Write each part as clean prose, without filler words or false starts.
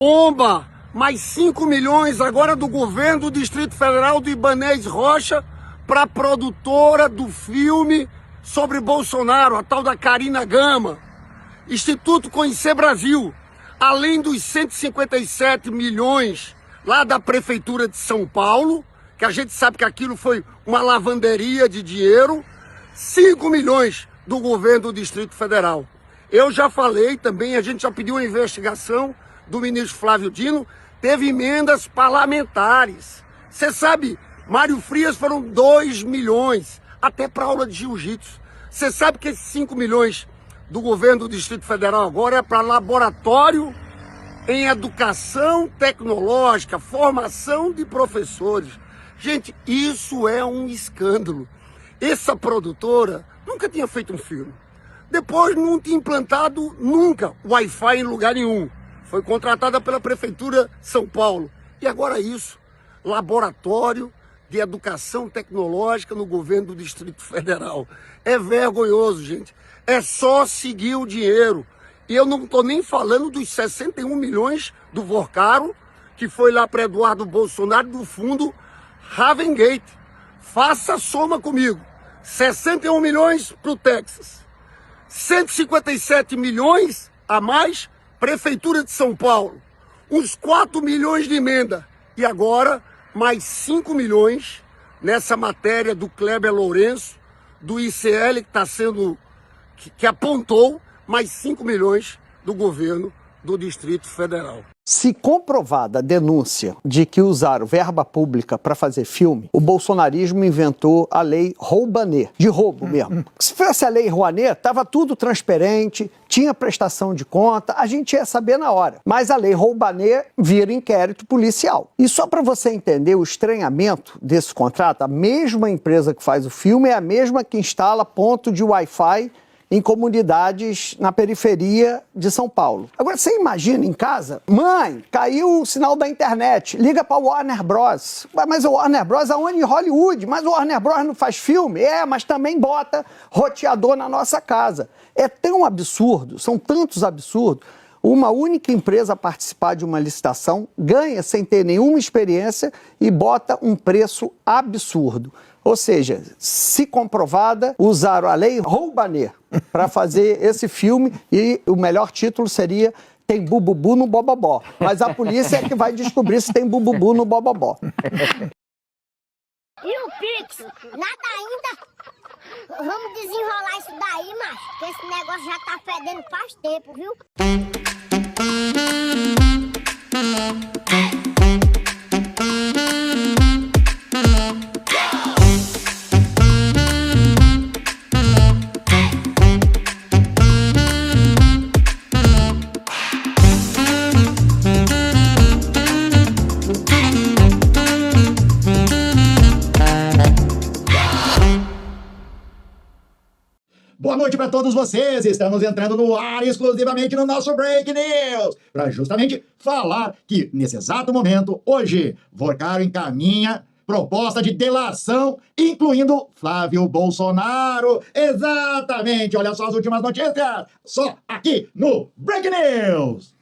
Bomba! Mais 5 milhões agora do governo do Distrito Federal do Ibanez Rocha para a produtora do filme sobre Bolsonaro, a tal da Karina Gama. Instituto Conhecer Brasil, além dos 157 milhões lá da Prefeitura de São Paulo, que a gente sabe que aquilo foi uma lavanderia de dinheiro, 5 milhões do governo do Distrito Federal. Eu já falei também, a gente já pediu uma investigação do ministro Flávio Dino, teve emendas parlamentares. Você sabe, Mário Frias foram 2 milhões, até para aula de jiu-jitsu. Você sabe que esses 5 milhões do governo do Distrito Federal agora é para laboratório em educação tecnológica, formação de professores. Gente, isso é um escândalo. Essa produtora nunca tinha feito um filme. Depois não tinha implantado nunca Wi-Fi em lugar nenhum. Foi contratada pela Prefeitura de São Paulo. E agora isso, laboratório de educação tecnológica no governo do Distrito Federal. É vergonhoso, gente. É só seguir o dinheiro. E eu não estou nem falando dos 61 milhões do Vorcaro, que foi lá para Eduardo Bolsonaro do fundo Ravengate. Faça a soma comigo. 61 milhões para o Texas. 157 milhões a mais, Prefeitura de São Paulo. Uns 4 milhões de emenda. E agora, mais 5 milhões nessa matéria do Kleber Lourenço, do ICL, que está sendo... que apontou mais 5 milhões do governo do Distrito Federal. Se comprovada a denúncia de que usaram verba pública para fazer filme, o bolsonarismo inventou a lei Roubanet, de roubo mesmo. Se fosse a lei Rouanet, estava tudo transparente, tinha prestação de conta, a gente ia saber na hora. Mas a lei Roubanet vira inquérito policial. E só para você entender o estranhamento desse contrato, a mesma empresa que faz o filme é a mesma que instala ponto de Wi-Fi em comunidades na periferia de São Paulo. Agora, você imagina em casa, mãe, caiu o sinal da internet, liga para o Warner Bros. Mas o Warner Bros. Aonde? Em Hollywood, mas o Warner Bros. Não faz filme? Mas também bota roteador na nossa casa. É tão absurdo, são tantos absurdos. Uma única empresa participar de uma licitação, ganha sem ter nenhuma experiência e bota um preço absurdo. Ou seja, se comprovada, usaram a lei Roubanet para fazer esse filme e o melhor título seria Tem Bububu no Bobobó. Mas a polícia é que vai descobrir se tem Bububu no Bobobó. E o Pix? Nada ainda? Vamos desenrolar isso daí, macho, que esse negócio já tá fedendo faz tempo, viu? Boa noite para todos vocês, estamos entrando no ar exclusivamente no nosso Break News, para justamente falar que, nesse exato momento, hoje, Vorcaro encaminha proposta de delação, incluindo Flávio Bolsonaro. Exatamente, olha só as últimas notícias, só aqui no Break News.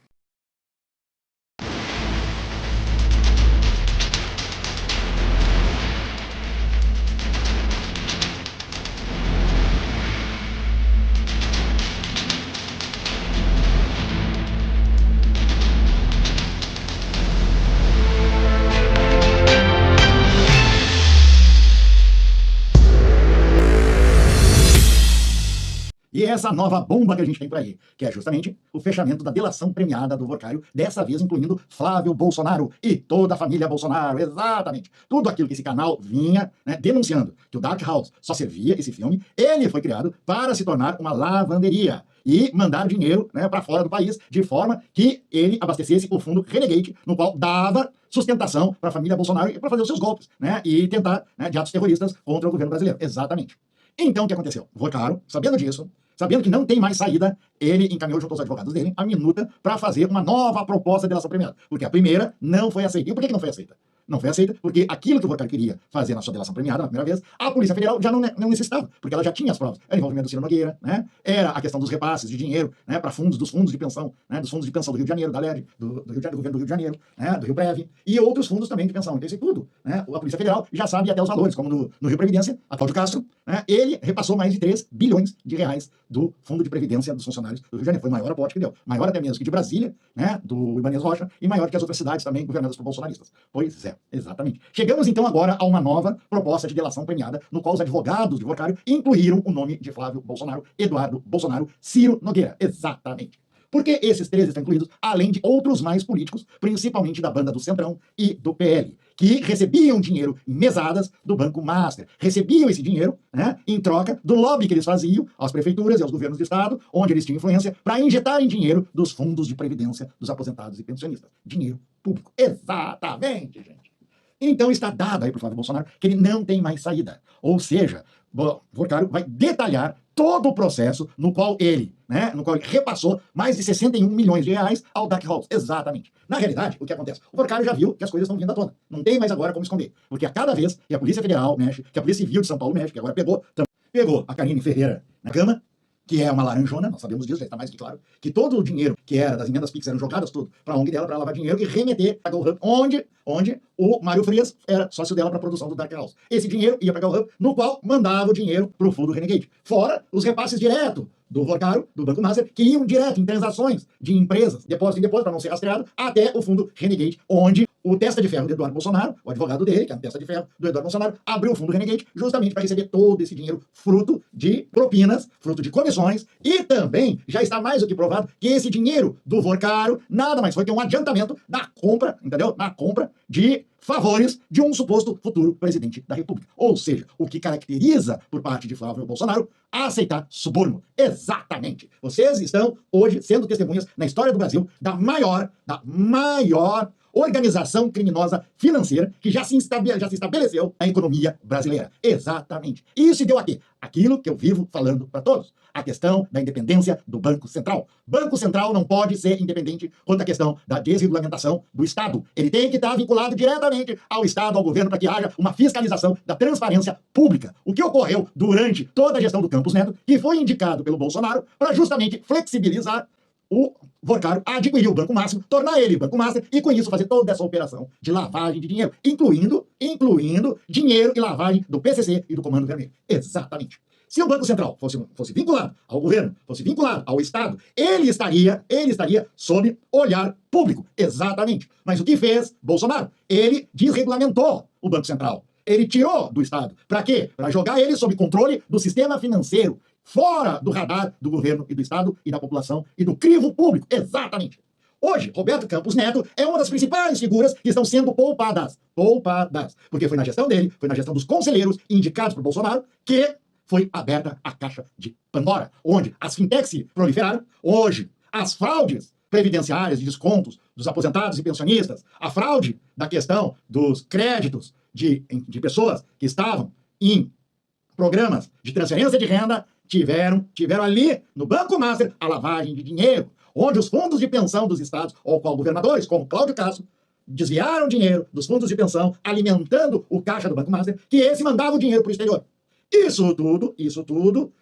E essa nova bomba que a gente tem por aí, que é justamente o fechamento da delação premiada do Vorcário, dessa vez incluindo Flávio Bolsonaro e toda a família Bolsonaro, exatamente. Tudo aquilo que esse canal vinha denunciando, que o Dark House só servia esse filme, ele foi criado para se tornar uma lavanderia e mandar dinheiro para fora do país, de forma que ele abastecesse o fundo Renegade, no qual dava sustentação para a família Bolsonaro para fazer os seus golpes, e tentar de atos terroristas contra o governo brasileiro, exatamente. Então, o que aconteceu? Vorcaro, sabendo disso, sabendo que não tem mais saída, ele encaminhou junto aos advogados dele a minuta para fazer uma nova proposta de delação premiada. Porque a primeira não foi aceita. E por que não foi aceita? não foi aceita, porque aquilo que o Vorcário queria fazer na sua delação premiada, na primeira vez, a Polícia Federal já não necessitava, porque ela já tinha as provas. Era o envolvimento do Ciro Nogueira, né? Era a questão dos repasses de dinheiro, né, para dos fundos de pensão, né, dos fundos de pensão do Rio de Janeiro, da LERJ, do governo do Rio de Janeiro, né, do Rio Prev, e outros fundos também de pensão. Então isso é tudo, né? A Polícia Federal já sabe até os valores, como no Rio Previdência, a Cláudio Castro, né, ele repassou mais de 3 bilhões de reais do Fundo de Previdência dos funcionários do Rio de Janeiro. Foi o maior aporte que deu. Maior até mesmo que de Brasília, né, do Ibanez Rocha, e maior que as outras cidades também governadas por bolsonaristas. Pois é, exatamente. Chegamos então agora a uma nova proposta de delação premiada, no qual os advogados de Vorcário incluíram o nome de Flávio Bolsonaro, Eduardo Bolsonaro, Ciro Nogueira. Exatamente. Porque esses três estão incluídos, além de outros mais políticos, principalmente da banda do Centrão e do PL, que recebiam dinheiro em mesadas do Banco Master. Recebiam esse dinheiro, né, em troca do lobby que eles faziam às prefeituras e aos governos do Estado, onde eles tinham influência, para injetarem dinheiro dos fundos de previdência dos aposentados e pensionistas. Dinheiro público. Exatamente, gente. Então está dado aí para o Flávio Bolsonaro que ele não tem mais saída. Ou seja, Vorcário vai detalhar todo o processo no qual ele repassou mais de 61 milhões de reais ao Dark Halls. Exatamente. Na realidade, o que acontece? O Vorcário já viu que as coisas estão vindo à tona. Não tem mais agora como esconder. Porque a cada vez que a Polícia Federal mexe, que a Polícia Civil de São Paulo mexe, que agora pegou a Karine Ferreira na cama, que é uma laranjona, nós sabemos disso, já está mais que claro, que todo o dinheiro que era das emendas PIX eram jogadas tudo para a ONG dela, para lavar dinheiro e remeter para a GoHub, onde o Mário Frias era sócio dela para a produção do Dark House. Esse dinheiro ia para a GoHub, no qual mandava o dinheiro para o fundo Renegade. Fora os repasses direto do Vorcário, do Banco Master, que iam direto em transações de empresas, depósito em depósito, para não ser rastreado, até o fundo Renegade, onde o testa de ferro do Eduardo Bolsonaro, o advogado dele, que é a testa de ferro do Eduardo Bolsonaro, abriu o fundo Renegade justamente para receber todo esse dinheiro fruto de propinas, fruto de comissões, e também já está mais do que provado que esse dinheiro do Vorcário nada mais foi que um adiantamento da compra, entendeu? Na compra de favores de um suposto futuro presidente da República. Ou seja, o que caracteriza por parte de Flávio Bolsonaro aceitar suborno. Exatamente. Vocês estão hoje sendo testemunhas na história do Brasil da maior organização criminosa financeira que já se estabeleceu na economia brasileira. Exatamente. Isso se deu a quê? Aquilo que eu vivo falando para todos. A questão da independência do Banco Central. Banco Central não pode ser independente quanto à questão da desregulamentação do Estado. Ele tem que estar vinculado diretamente ao Estado, ao governo, para que haja uma fiscalização da transparência pública. O que ocorreu durante toda a gestão do Campos Neto, que foi indicado pelo Bolsonaro para justamente flexibilizar o Vorcário, adquirir o Banco Máximo, tornar ele Banco Master e com isso fazer toda essa operação de lavagem de dinheiro, incluindo dinheiro e lavagem do PCC e do Comando Vermelho. Exatamente. Se o Banco Central fosse vinculado ao governo, fosse vinculado ao Estado, ele estaria sob olhar público. Exatamente. Mas o que fez Bolsonaro? Ele desregulamentou o Banco Central. Ele tirou do Estado. Para quê? Para jogar ele sob controle do sistema financeiro, fora do radar do governo e do Estado e da população e do crivo público. Exatamente. Hoje, Roberto Campos Neto é uma das principais figuras que estão sendo poupadas. Porque foi na gestão dele, foi na gestão dos conselheiros indicados por Bolsonaro que foi aberta a caixa de Pandora, onde as fintechs se proliferaram. Hoje, as fraudes previdenciárias de descontos dos aposentados e pensionistas, a fraude da questão dos créditos de pessoas que estavam em programas de transferência de renda, tiveram ali no Banco Master a lavagem de dinheiro, onde os fundos de pensão dos estados, ou qual governadores, como Cláudio Castro, desviaram dinheiro dos fundos de pensão, alimentando o caixa do Banco Master, que esse mandava o dinheiro para o exterior. Isso tudo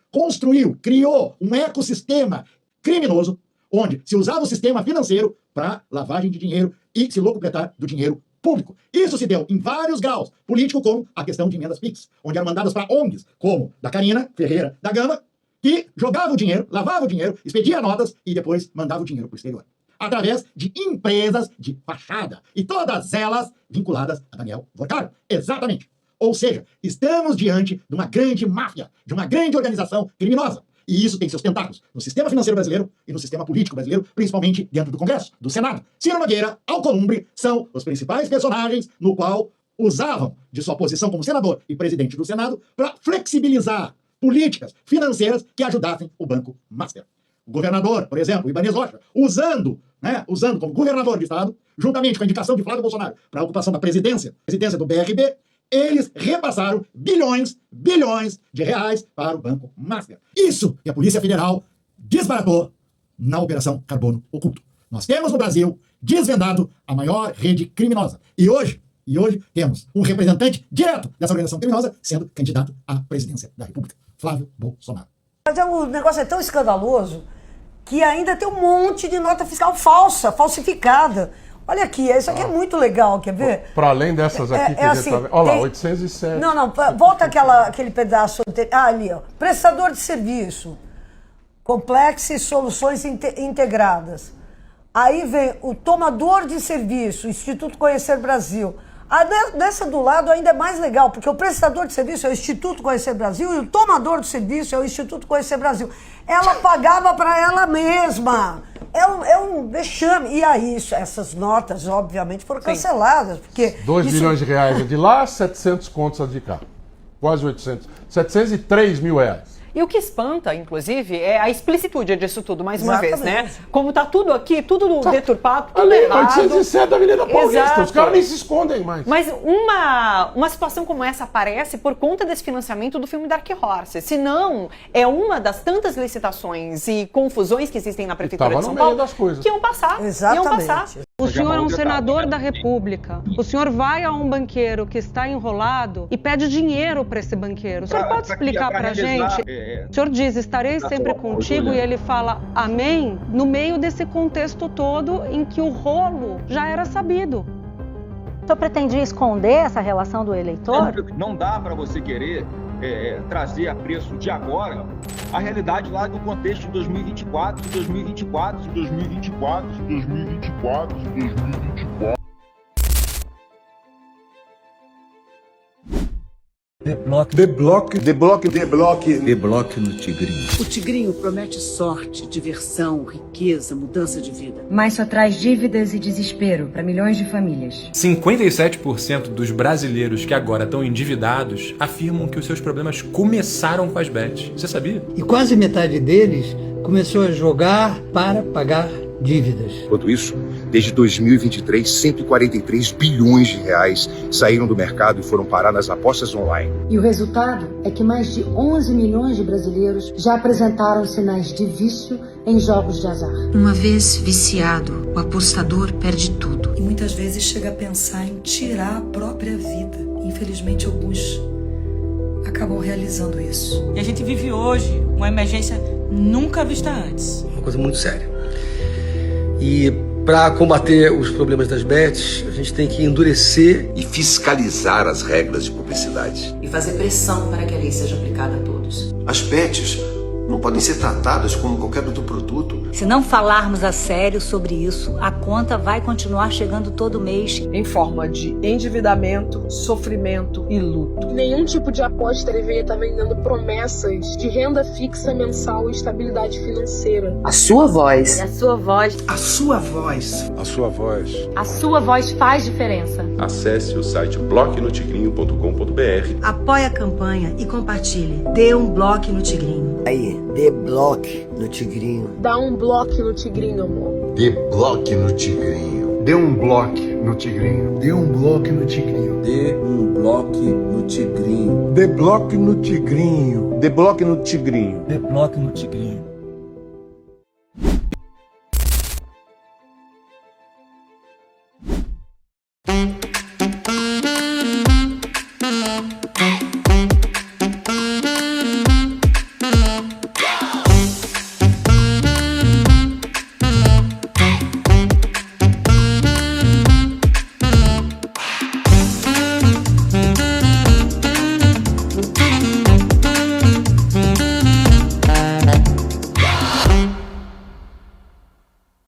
criou um ecossistema criminoso, onde se usava o sistema financeiro para lavagem de dinheiro e se locupletar do dinheiro público. Isso se deu em vários graus, político como a questão de emendas PIX, onde eram mandadas para ONGs, como da Karina Ferreira da Gama, que jogava o dinheiro, lavava o dinheiro, expedia notas e depois mandava o dinheiro para o exterior. Através de empresas de fachada, e todas elas vinculadas a Daniel Vorcário. Exatamente. Ou seja, estamos diante de uma grande máfia, de uma grande organização criminosa. E isso tem seus tentáculos no sistema financeiro brasileiro e no sistema político brasileiro, principalmente dentro do Congresso, do Senado. Ciro Nogueira, Alcolumbre, são os principais personagens no qual usavam de sua posição como senador e presidente do Senado para flexibilizar políticas financeiras que ajudassem o Banco Master. O governador, por exemplo, o Ibanez Rocha, usando como governador de Estado, juntamente com a indicação de Flávio Bolsonaro para a ocupação da presidência do BRB, eles repassaram bilhões de reais para o Banco Master. Isso que a Polícia Federal desbaratou na Operação Carbono Oculto. Nós temos no Brasil desvendado a maior rede criminosa. E hoje, E hoje temos um representante direto dessa organização criminosa sendo candidato à presidência da República, Flávio Bolsonaro. Mas o negócio é tão escandaloso que ainda tem um monte de nota fiscal falsa, falsificada. Olha aqui, isso aqui é muito legal, quer ver? Para além dessas aqui que a gente tá vendo. Olha lá, 807. Não, volta aquele pedaço anterior. Ah, ali, ó. Prestador de serviço. Complexo e soluções integradas. Aí vem o tomador de serviço, Instituto Conhecer Brasil. Dessa do lado ainda é mais legal, porque o prestador de serviço é o Instituto Conhecer Brasil e o tomador de serviço é o Instituto Conhecer Brasil. Ela pagava para ela mesma. É um vexame. E aí, essas notas, obviamente, foram canceladas. Porque 2 bilhões de reais é de lá, 700 contos a de cá. Quase 800. 703 mil reais. E o que espanta, inclusive, é a explicitude disso tudo, mais uma vez, né? Exatamente. Como tá tudo aqui, tudo deturpado, tudo Ali, errado. 807 da Avenida Paulista. Exato. Os caras nem se escondem mais. Mas uma situação como essa aparece por conta desse financiamento do filme Dark Horse. Se não, é uma das tantas licitações e confusões que existem na Prefeitura de São Paulo das coisas. que iam passar. Exatamente. Iam passar. O senhor é um senador da República. O senhor vai a um banqueiro que está enrolado e pede dinheiro para esse banqueiro. O senhor pode explicar para a gente? O senhor diz, estarei sempre contigo, e ele fala amém, no meio desse contexto todo em que o rolo já era sabido. O senhor pretendia esconder essa relação do eleitor? Não dá para você querer trazer a preço de agora a realidade lá do contexto de 2024, de 2024, de 2024, de 2024, de 2024. Debloque no Tigrinho. O Tigrinho promete sorte, diversão, riqueza, mudança de vida. Mas só traz dívidas e desespero para milhões de famílias. 57% dos brasileiros que agora estão endividados afirmam que os seus problemas começaram com as bets. Você sabia? E quase metade deles começou a jogar para pagar dívidas. Enquanto isso, desde 2023, 143 bilhões de reais saíram do mercado e foram parar nas apostas online. E o resultado é que mais de 11 milhões de brasileiros já apresentaram sinais de vício em jogos de azar. Uma vez viciado, o apostador perde tudo. E muitas vezes chega a pensar em tirar a própria vida. Infelizmente, alguns acabam realizando isso. E a gente vive hoje uma emergência nunca vista antes. Uma coisa muito séria. E para combater os problemas das bets, a gente tem que endurecer E fiscalizar as regras de publicidade. E fazer pressão para que a lei seja aplicada a todos. As bets não podem ser tratadas como qualquer outro produto. Se não falarmos a sério sobre isso, a conta vai continuar chegando todo mês. Em forma de endividamento, sofrimento e luto. Nenhum tipo de aposta deveria estar vendendo promessas de renda fixa mensal e estabilidade financeira. A sua voz. A sua voz. A sua voz. A sua voz. A sua voz faz diferença. Acesse o site bloquenotigrinho.com.br. Apoie a campanha e compartilhe. Dê um bloco no Tigrinho. Aí, dê bloque no Tigrinho. Dá um bloco no Tigrinho, amor. Dê bloque no Tigrinho. Dê um bloque no Tigrinho. Dê um bloque no Tigrinho. Dê um bloque no Tigrinho. Dê bloque no Tigrinho. Dê bloque no Tigrinho. Dê bloque no Tigrinho.